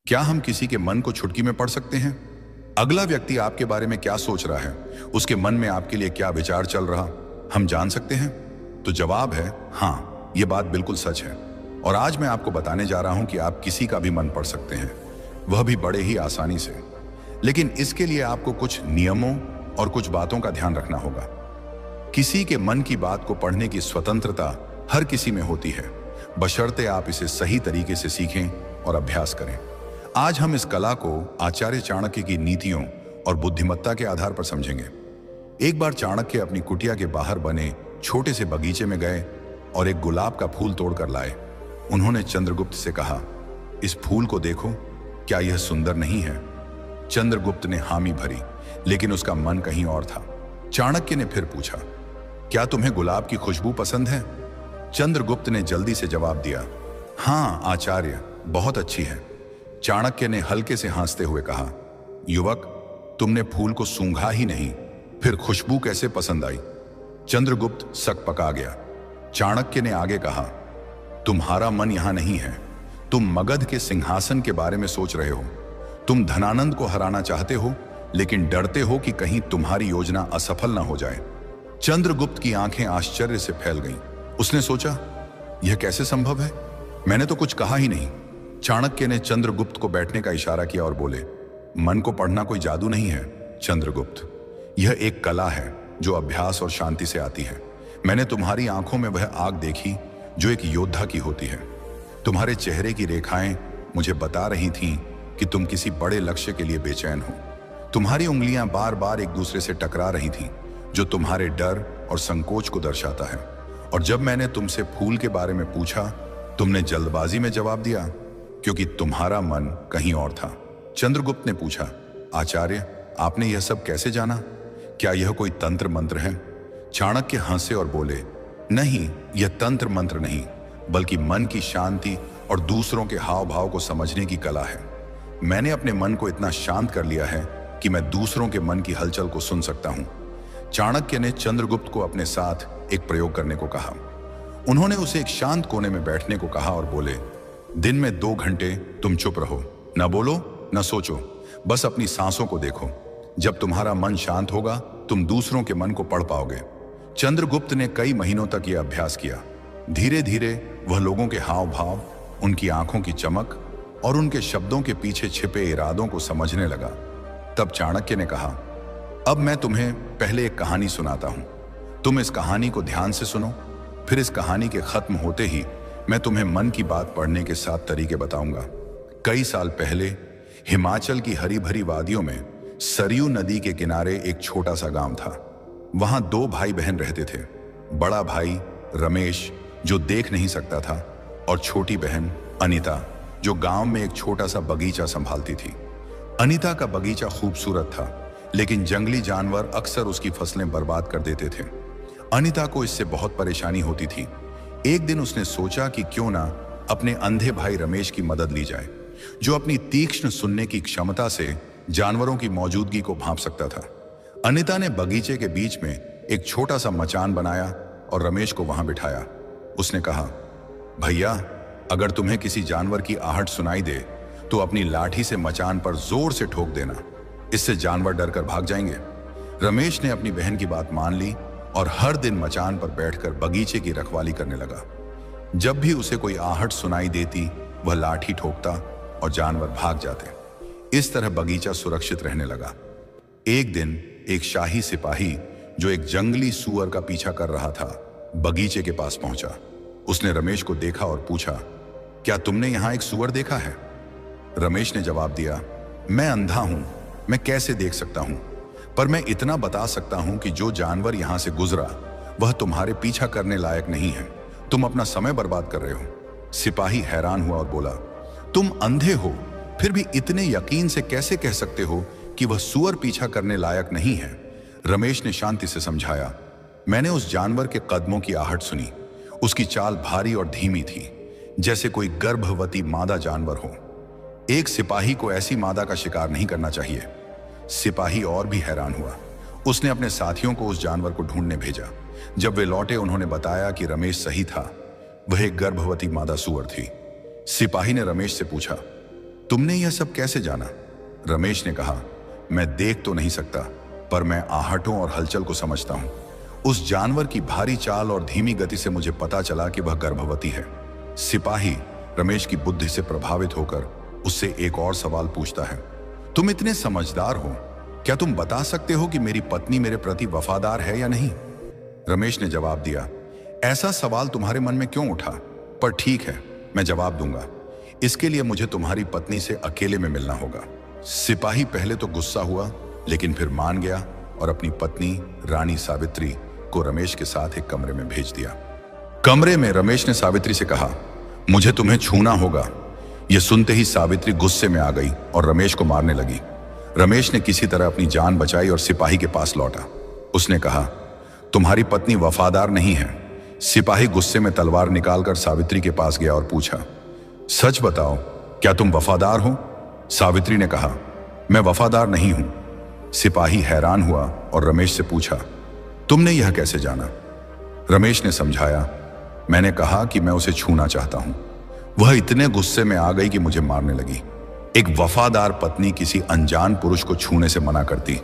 क्या हम किसी के मन को चुटकी में पढ़ सकते हैं? अगला व्यक्ति आपके बारे में क्या सोच रहा है, उसके मन में आपके लिए क्या विचार चल रहा, हम जान सकते हैं? तो जवाब है हाँ, ये बात बिल्कुल सच है। और आज मैं आपको बताने जा रहा हूं कि आप किसी का भी मन पढ़ सकते हैं, वह भी बड़े ही आसानी से। लेकिन इसके लिए आपको कुछ नियमों और कुछ बातों का ध्यान रखना होगा। किसी के मन की बात को पढ़ने की स्वतंत्रता हर किसी में होती है, बशर्ते आप इसे सही तरीके से सीखें और अभ्यास करें। आज हम इस कला को आचार्य चाणक्य की नीतियों और बुद्धिमत्ता के आधार पर समझेंगे। एक बार चाणक्य अपनी कुटिया के बाहर बने छोटे से बगीचे में गए और एक गुलाब का फूल तोड़कर लाए। उन्होंने चंद्रगुप्त से कहा, इस फूल को देखो, क्या यह सुंदर नहीं है? चंद्रगुप्त ने हामी भरी, लेकिन उसका मन कहीं और था। चाणक्य ने फिर पूछा, क्या तुम्हें गुलाब की खुशबू पसंद है? चंद्रगुप्त ने जल्दी से जवाब दिया, हाँ आचार्य, बहुत अच्छी है। चाणक्य ने हल्के से हंसते हुए कहा, युवक, तुमने फूल को सूंघा ही नहीं, फिर खुशबू कैसे पसंद आई? चंद्रगुप्त सकपका गया। चाणक्य ने आगे कहा, तुम्हारा मन यहां नहीं है, तुम मगध के सिंहासन के बारे में सोच रहे हो। तुम धनानंद को हराना चाहते हो, लेकिन डरते हो कि कहीं तुम्हारी योजना असफल ना हो जाए। चंद्रगुप्त की आंखें आश्चर्य से फैल गईं। उसने सोचा, यह कैसे संभव है? मैंने तो कुछ कहा ही नहीं। चाणक्य ने चंद्रगुप्त को बैठने का इशारा किया और बोले, मन को पढ़ना कोई जादू नहीं है चंद्रगुप्त, यह एक कला है जो अभ्यास और शांति से आती है। मैंने तुम्हारी आंखों में वह आग देखी जो एक योद्धा की होती है। तुम्हारे चेहरे की रेखाएं मुझे बता रही थीं कि तुम किसी बड़े लक्ष्य के लिए बेचैन हो। तुम्हारी उंगलियां बार बार एक दूसरे से टकरा रही थीं, जो तुम्हारे डर और संकोच को दर्शाता है। और जब मैंने तुमसे फूल के बारे में पूछा, तुमने जल्दबाजी में जवाब दिया, क्योंकि तुम्हारा मन कहीं और था। चंद्रगुप्त ने पूछा, आचार्य, आपने यह सब कैसे जाना? क्या यह कोई तंत्र मंत्र है? चाणक्य हंसे और बोले, नहीं, यह तंत्र मंत्र नहीं, बल्कि मन की शांति और दूसरों के हाव भाव को समझने की कला है। मैंने अपने मन को इतना शांत कर लिया है कि मैं दूसरों के मन की हलचल को सुन सकता हूं। चाणक्य ने चंद्रगुप्त को अपने साथ एक प्रयोग करने को कहा। उन्होंने उसे एक शांत कोने में बैठने को कहा और बोले, दिन में 2 घंटे तुम चुप रहो, न बोलो न सोचो, बस अपनी सांसों को देखो। जब तुम्हारा मन शांत होगा, तुम दूसरों के मन को पढ़ पाओगे। चंद्रगुप्त ने कई महीनों तक यह अभ्यास किया। धीरे धीरे वह लोगों के हाव भाव, उनकी आंखों की चमक और उनके शब्दों के पीछे छिपे इरादों को समझने लगा। तब चाणक्य ने कहा, अब मैं तुम्हें पहले एक कहानी सुनाता हूं। तुम इस कहानी को ध्यान से सुनो, फिर इस कहानी के खत्म होते ही मैं तुम्हें मन की बात पढ़ने के 7 तरीके बताऊंगा। कई साल पहले हिमाचल की हरी भरी वादियों में सरयू नदी के किनारे एक छोटा सा गांव था। वहां 2 भाई बहन रहते थे। बड़ा भाई रमेश, जो देख नहीं सकता था, और छोटी बहन अनीता, जो गांव में एक छोटा सा बगीचा संभालती थी। अनीता का बगीचा खूबसूरत था, लेकिन जंगली जानवर अक्सर उसकी फसलें बर्बाद कर देते थे। अनीता को इससे बहुत परेशानी होती थी। एक दिन उसने सोचा कि क्यों ना अपने अंधे भाई रमेश की मदद ली जाए, जो अपनी तीक्ष्ण सुनने की क्षमता से जानवरों की मौजूदगी को भांप सकता था। अनीता ने बगीचे के बीच में एक छोटा सा मचान बनाया और रमेश को वहां बिठाया। उसने कहा, भैया, अगर तुम्हें किसी जानवर की आहट सुनाई दे तो अपनी लाठी से मचान पर जोर से ठोक देना, इससे जानवर डरकर भाग जाएंगे। रमेश ने अपनी बहन की बात मान ली और हर दिन मचान पर बैठकर बगीचे की रखवाली करने लगा। जब भी उसे कोई आहट सुनाई देती, वह लाठी ठोकता और जानवर भाग जाते। इस तरह बगीचा सुरक्षित रहने लगा। एक दिन एक शाही सिपाही, जो एक जंगली सूअर का पीछा कर रहा था, बगीचे के पास पहुंचा। उसने रमेश को देखा और पूछा, क्या तुमने यहां एक सूअर देखा है? रमेश ने जवाब दिया, मैं अंधा हूं, मैं कैसे देख सकता हूं, पर मैं इतना बता सकता हूं कि जो जानवर यहां से गुजरा वह तुम्हारे पीछा करने लायक नहीं है। तुम अपना समय बर्बाद कर रहे हो। सिपाही हैरान हुआ और बोला, तुम अंधे हो, फिर भी इतने यकीन से कैसे कह सकते हो कि वह सूअर पीछा करने लायक नहीं है? रमेश ने शांति से समझाया, मैंने उस जानवर के कदमों की आहट सुनी। उसकी चाल भारी और धीमी थी, जैसे कोई गर्भवती मादा जानवर हो। एक सिपाही को ऐसी मादा का शिकार नहीं करना चाहिए। सिपाही और भी हैरान हुआ। उसने अपने साथियों को उस जानवर को ढूंढने भेजा। जब वे लौटे, उन्होंने बताया कि रमेश सही था, वह एक गर्भवती मादा सूअर थी। सिपाही ने रमेश से पूछा, तुमने यह सब कैसे जाना? रमेश ने कहा, मैं देख तो नहीं सकता, पर मैं आहटों और हलचल को समझता हूं। उस जानवर की भारी चाल और धीमी गति से मुझे पता चला कि वह गर्भवती है। सिपाही रमेश की बुद्धि से प्रभावित होकर उससे एक और सवाल पूछता है, तुम इतने समझदार हो, क्या तुम बता सकते हो कि मेरी पत्नी मेरे प्रति वफादार है या नहीं? रमेश ने जवाब दिया, ऐसा सवाल तुम्हारे मन में क्यों उठा? पर ठीक है, मैं जवाब दूंगा। इसके लिए मुझे तुम्हारी पत्नी से अकेले में मिलना होगा। सिपाही पहले तो गुस्सा हुआ, लेकिन फिर मान गया और अपनी पत्नी रानी सावित्री को रमेश के साथ एक कमरे में भेज दिया। कमरे में रमेश ने सावित्री से कहा, मुझे तुम्हें छूना होगा। यह सुनते ही सावित्री गुस्से में आ गई और रमेश को मारने लगी। रमेश ने किसी तरह अपनी जान बचाई और सिपाही के पास लौटा। उसने कहा, तुम्हारी पत्नी वफादार नहीं है। सिपाही गुस्से में तलवार निकालकर सावित्री के पास गया और पूछा, सच बताओ, क्या तुम वफादार हो? सावित्री ने कहा, मैं वफादार नहीं हूं। सिपाही हैरान हुआ और रमेश से पूछा, तुमने यह कैसे जाना? रमेश ने समझाया, मैंने कहा कि मैं उसे छूना चाहता हूं। वह इतने गुस्से में आ गई कि मुझे मारने लगी। एक वफादार पत्नी किसी अनजान पुरुष को छूने से मना करती,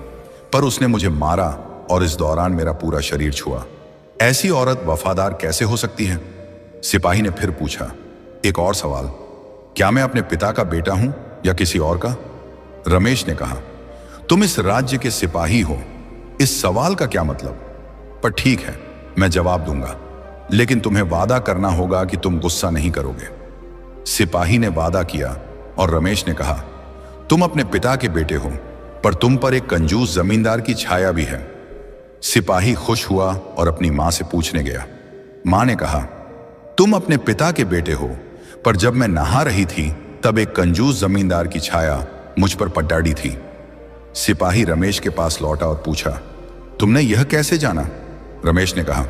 पर उसने मुझे मारा और इस दौरान मेरा पूरा शरीर छुआ। ऐसी औरत वफादार कैसे हो सकती है? सिपाही ने फिर पूछा, एक और सवाल, क्या मैं अपने पिता का बेटा हूं या किसी और का? रमेश ने कहा, तुम इस राज्य के सिपाही हो, इस सवाल का क्या मतलब? पर ठीक है, मैं जवाब दूंगा, लेकिन तुम्हें वादा करना होगा कि तुम गुस्सा नहीं करोगे। सिपाही ने वादा किया और रमेश ने कहा, तुम अपने पिता के बेटे हो, पर तुम पर एक कंजूस जमींदार की छाया भी है। सिपाही खुश हुआ और अपनी मां से पूछने गया। मां ने कहा, तुम अपने पिता के बेटे हो, पर जब मैं नहा रही थी तब एक कंजूस जमींदार की छाया मुझ पर पटाड़ी थी। सिपाही रमेश के पास लौटा और पूछा, तुमने यह कैसे जाना? रमेश ने कहा,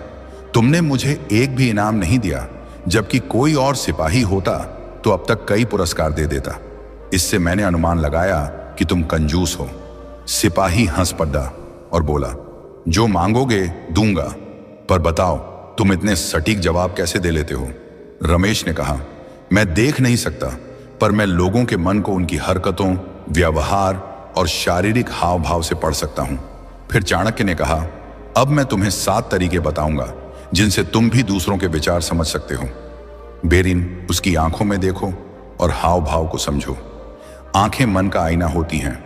तुमने मुझे एक भी इनाम नहीं दिया, जबकि कोई और सिपाही होता तो अब तक कई पुरस्कार दे देता। इससे मैंने अनुमान लगाया कि तुम कंजूस हो। सिपाही हंस पड़ा और बोला, जो मांगोगे दूंगा, पर बताओ तुम इतने सटीक जवाब कैसे दे लेते हो? रमेश ने कहा, मैं देख नहीं सकता, पर मैं लोगों के मन को उनकी हरकतों, व्यवहार और शारीरिक हाव भाव से पढ़ सकता हूं। फिर चाणक्य ने कहा, अब मैं तुम्हें 7 तरीके बताऊंगा जिनसे तुम भी दूसरों के विचार समझ सकते हो। बेरिन, उसकी आंखों में देखो और हाव भाव को समझो। आंखें मन का आईना होती हैं।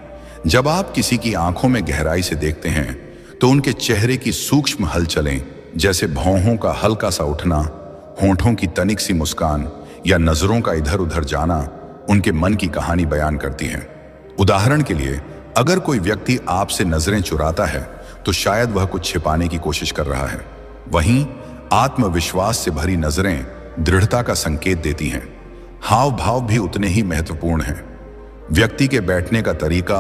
जब आप किसी की आंखों में गहराई से देखते हैं तो उनके चेहरे की सूक्ष्म हलचलें, जैसे भौहों का हल्का सा उठना, होंठों की तनिक सी मुस्कान या नजरों का इधर उधर जाना, उनके मन की कहानी बयान करती हैं। उदाहरण के लिए, अगर कोई व्यक्ति आपसे नजरें चुराता है तो शायद वह कुछ छिपाने की कोशिश कर रहा है। वहीं आत्मविश्वास से भरी नजरें दृढ़ता का संकेत देती हैं। हाव भाव भी उतने ही महत्वपूर्ण हैं। व्यक्ति के बैठने का तरीका,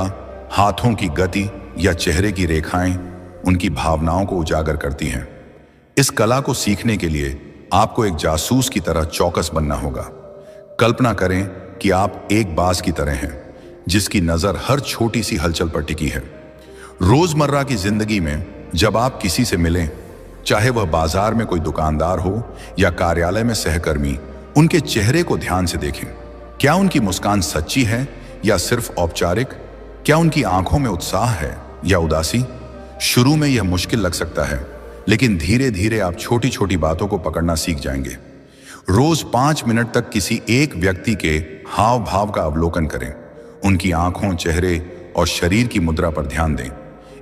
हाथों की गति या चेहरे की रेखाएं उनकी भावनाओं को उजागर करती हैं। इस कला को सीखने के लिए आपको एक जासूस की तरह चौकस बनना होगा। कल्पना करें कि आप एक बाज की तरह हैं, जिसकी नजर हर छोटी सी हलचल पर टिकी है। रोजमर्रा की जिंदगी में जब आप किसी से मिलें, चाहे वह बाजार में कोई दुकानदार हो या कार्यालय में सहकर्मी, उनके चेहरे को ध्यान से देखें। क्या उनकी मुस्कान सच्ची है या सिर्फ औपचारिक? क्या उनकी आंखों में उत्साह है या उदासी? शुरू में यह मुश्किल लग सकता है, लेकिन धीरे धीरे आप छोटी छोटी बातों को पकड़ना सीख जाएंगे। रोज 5 मिनट तक किसी एक व्यक्ति के हाव भाव का अवलोकन करें। उनकी आंखों, चेहरे और शरीर की मुद्रा पर ध्यान दें।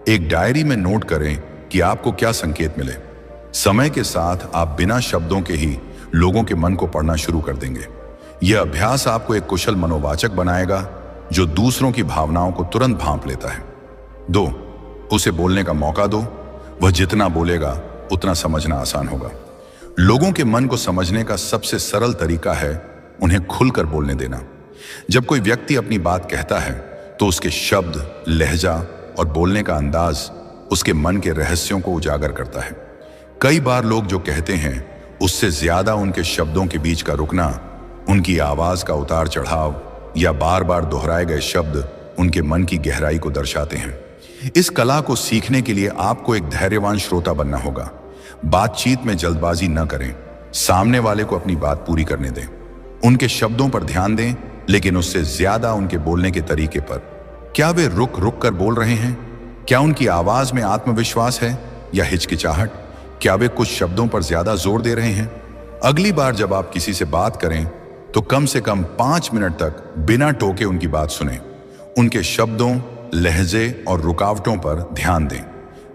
एक डायरी में नोट करें कि आपको क्या संकेत मिले। समय के साथ आप बिना शब्दों के ही लोगों के मन को पढ़ना शुरू कर देंगे। यह अभ्यास आपको एक कुशल मनोवाचक बनाएगा जो दूसरों की भावनाओं को तुरंत भांप लेता है। 2. उसे बोलने का मौका दो। वह जितना बोलेगा उतना समझना आसान होगा। लोगों के मन को समझने का सबसे सरल तरीका है उन्हें खुलकर बोलने देना। जब कोई व्यक्ति अपनी बात कहता है तो उसके शब्द, लहजा और बोलने का अंदाज उसके मन के रहस्यों को उजागर करता है। कई बार लोग जो कहते हैं उससे ज्यादा उनके शब्दों के बीच का रुकना, उनकी आवाज का उतार चढ़ाव या बार बार दोहराए गए शब्द उनके मन की गहराई को दर्शाते हैं। इस कला को सीखने के लिए आपको एक धैर्यवान श्रोता बनना होगा। बातचीत में जल्दबाजी न करें। सामने वाले को अपनी बात पूरी करने दें। उनके शब्दों पर ध्यान दें लेकिन उससे ज्यादा उनके बोलने के तरीके पर। क्या वे रुक रुक कर बोल रहे हैं? क्या उनकी आवाज में आत्मविश्वास है या हिचकिचाहट? क्या वे कुछ शब्दों पर ज्यादा जोर दे रहे हैं? अगली बार जब आप किसी से बात करें तो कम से कम 5 मिनट तक बिना टोके उनकी बात सुनें। उनके शब्दों, लहजे और रुकावटों पर ध्यान दें।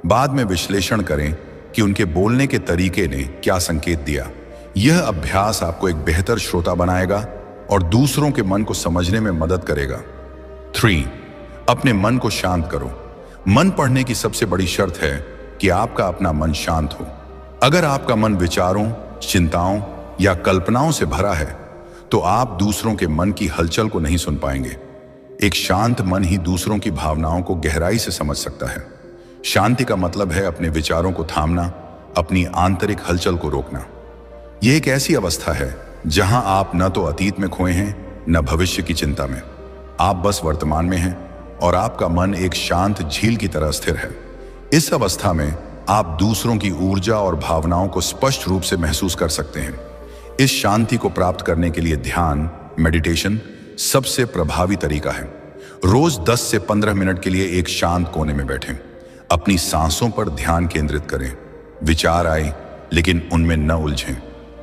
बाद में विश्लेषण करें कि उनके बोलने के तरीके ने क्या संकेत दिया। यह अभ्यास आपको एक बेहतर श्रोता बनाएगा और दूसरों के मन को समझने में मदद करेगा। 3. अपने मन को शांत करो। मन पढ़ने की सबसे बड़ी शर्त है कि आपका अपना मन शांत हो। अगर आपका मन विचारों, चिंताओं या कल्पनाओं से भरा है तो आप दूसरों के मन की हलचल को नहीं सुन पाएंगे। एक शांत मन ही दूसरों की भावनाओं को गहराई से समझ सकता है। शांति का मतलब है अपने विचारों को थामना, अपनी आंतरिक हलचल को रोकना। यह एक ऐसी अवस्था है जहां आप न तो अतीत में खोए हैं न भविष्य की चिंता में। आप बस वर्तमान में हैं और आपका मन एक शांत झील की तरह स्थिर है। इस अवस्था में आप दूसरों की ऊर्जा और भावनाओं को स्पष्ट रूप से महसूस कर सकते हैं। इस शांति को प्राप्त करने के लिए ध्यान, मेडिटेशन सबसे प्रभावी तरीका है। रोज 10 से 15 मिनट के लिए एक शांत कोने में बैठें। अपनी सांसों पर ध्यान केंद्रित करें। विचार आए लेकिन उनमें न उलझें।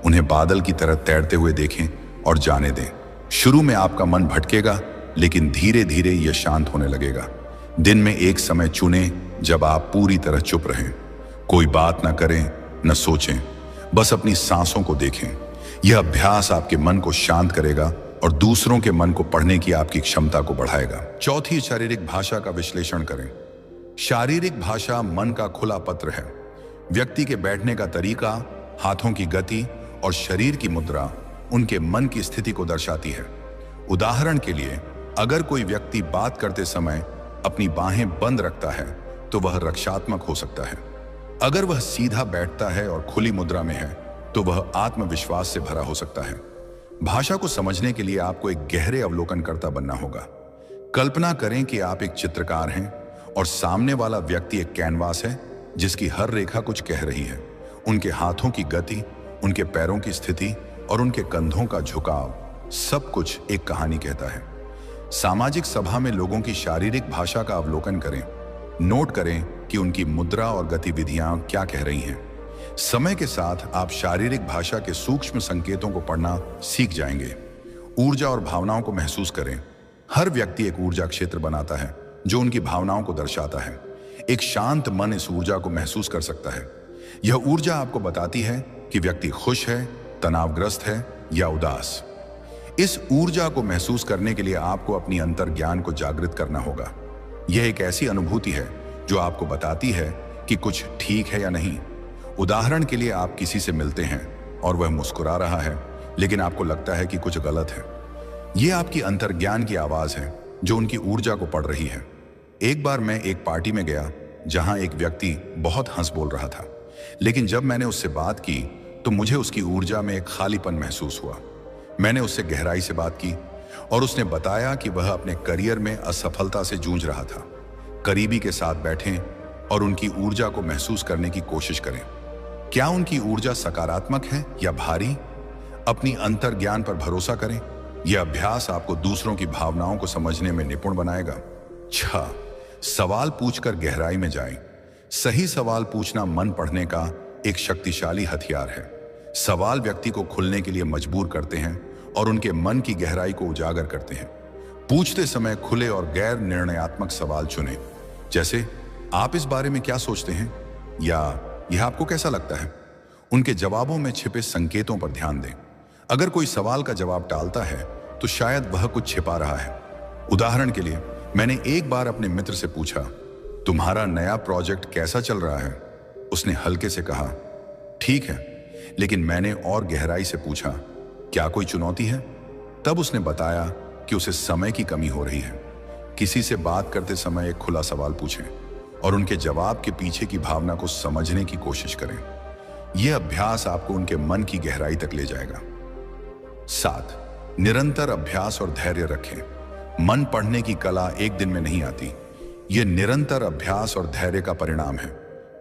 उन्हें बादल की तरह तैरते हुए देखें और जाने दें। शुरू में आपका मन भटकेगा, लेकिन धीरे धीरे यह शांत होने लगेगा। दिन में एक समय चुनें जब आप पूरी तरह चुप रहें। कोई बात ना करें, न सोचें, बस अपनी सांसों को देखें। यह अभ्यास आपके मन को शांत करेगा और दूसरों के मन को पढ़ने की आपकी क्षमता को बढ़ाएगा। 4. शारीरिक भाषा का विश्लेषण करें। शारीरिक भाषा मन का खुला पत्र है। व्यक्ति के बैठने का तरीका, हाथों की गति और शरीर की मुद्रा उनके मन की स्थिति को दर्शाती है। उदाहरण के लिए, अगर कोई व्यक्ति बात करते समय अपनी बाहें बंद रखता है तो वह रक्षात्मक हो सकता है। अगर वह सीधा बैठता है और खुली मुद्रा में है तो वह आत्मविश्वास से भरा हो सकता है। भाषा को समझने के लिए आपको एक गहरे अवलोकनकर्ता बनना होगा। कल्पना करें कि आप एक चित्रकार हैं और सामने वाला व्यक्ति एक कैनवास है जिसकी हर रेखा कुछ कह रही है। उनके हाथों की गति, उनके पैरों की स्थिति और उनके कंधों का झुकाव सब कुछ एक कहानी कहता है। सामाजिक सभा में लोगों की शारीरिक भाषा का अवलोकन करें। नोट करें कि उनकी मुद्रा और गतिविधियां क्या कह रही हैं। समय के साथ आप शारीरिक भाषा के सूक्ष्म संकेतों को पढ़ना सीख जाएंगे। ऊर्जा और भावनाओं को महसूस करें। हर व्यक्ति एक ऊर्जा क्षेत्र बनाता है जो उनकी भावनाओं को दर्शाता है। एक शांत मन इस ऊर्जा को महसूस कर सकता है। यह ऊर्जा आपको बताती है कि व्यक्ति खुश है, तनावग्रस्त है या उदास। इस ऊर्जा को महसूस करने के लिए आपको अपनी अंतर्ज्ञान को जागृत करना होगा। यह एक ऐसी अनुभूति है जो आपको बताती है कि कुछ ठीक है या नहीं। उदाहरण के लिए, आप किसी से मिलते हैं और वह मुस्कुरा रहा है, लेकिन आपको लगता है कि कुछ गलत है। यह आपकी अंतर्ज्ञान की आवाज है जो उनकी ऊर्जा को पढ़ रही है। एक बार मैं एक पार्टी में गया जहां एक व्यक्ति बहुत हंस बोल रहा था, लेकिन जब मैंने उससे बात की तो मुझे उसकी ऊर्जा में एक खालीपन महसूस हुआ। मैंने उससे गहराई से बात की और उसने बताया कि वह अपने करियर में असफलता से जूझ रहा था। करीबी के साथ बैठें और उनकी ऊर्जा को महसूस करने की कोशिश करें। क्या उनकी ऊर्जा सकारात्मक है या भारी? अपनी अंतर्ज्ञान पर भरोसा करें। यह अभ्यास आपको दूसरों की भावनाओं को समझने में निपुण बनाएगा। 6. सवाल पूछकर गहराई में जाएं। सही सवाल पूछना मन पढ़ने का एक शक्तिशाली हथियार है। सवाल व्यक्ति को खुलने के लिए मजबूर करते हैं और उनके मन की गहराई को उजागर करते हैं। पूछते समय खुले और गैर निर्णयात्मक सवाल चुनें, जैसे आप इस बारे में क्या सोचते हैं या यह आपको कैसा लगता है। उनके जवाबों में छिपे संकेतों पर ध्यान दें। अगर कोई सवाल का जवाब टालता है तो शायद वह कुछ छिपा रहा है। उदाहरण के लिए, मैंने एक बार अपने मित्र से पूछा, तुम्हारा नया प्रोजेक्ट कैसा चल रहा है? उसने हल्के से कहा, ठीक है। लेकिन मैंने और गहराई से पूछा, क्या कोई चुनौती है? तब उसने बताया कि उसे समय की कमी हो रही है। किसी से बात करते समय एक खुला सवाल पूछें और उनके जवाब के पीछे की भावना को समझने की कोशिश करें। यह अभ्यास आपको उनके मन की गहराई तक ले जाएगा। 7. निरंतर अभ्यास और धैर्य रखें। मन पढ़ने की कला एक दिन में नहीं आती। यह निरंतर अभ्यास और धैर्य का परिणाम है।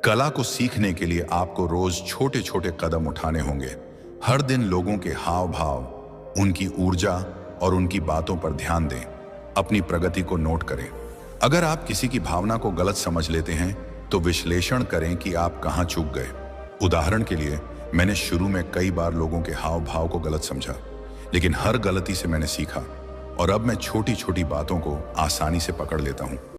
कला को सीखने के लिए आपको रोज छोटे छोटे कदम उठाने होंगे। हर दिन लोगों के हाव भाव, उनकी ऊर्जा और उनकी बातों पर ध्यान दें। अपनी प्रगति को नोट करें। अगर आप किसी की भावना को गलत समझ लेते हैं तो विश्लेषण करें कि आप कहां चूक गए। उदाहरण के लिए, मैंने शुरू में कई बार लोगों के हाव भाव को गलत समझा, लेकिन हर गलती से मैंने सीखा और अब मैं छोटी छोटी बातों को आसानी से पकड़ लेता हूं।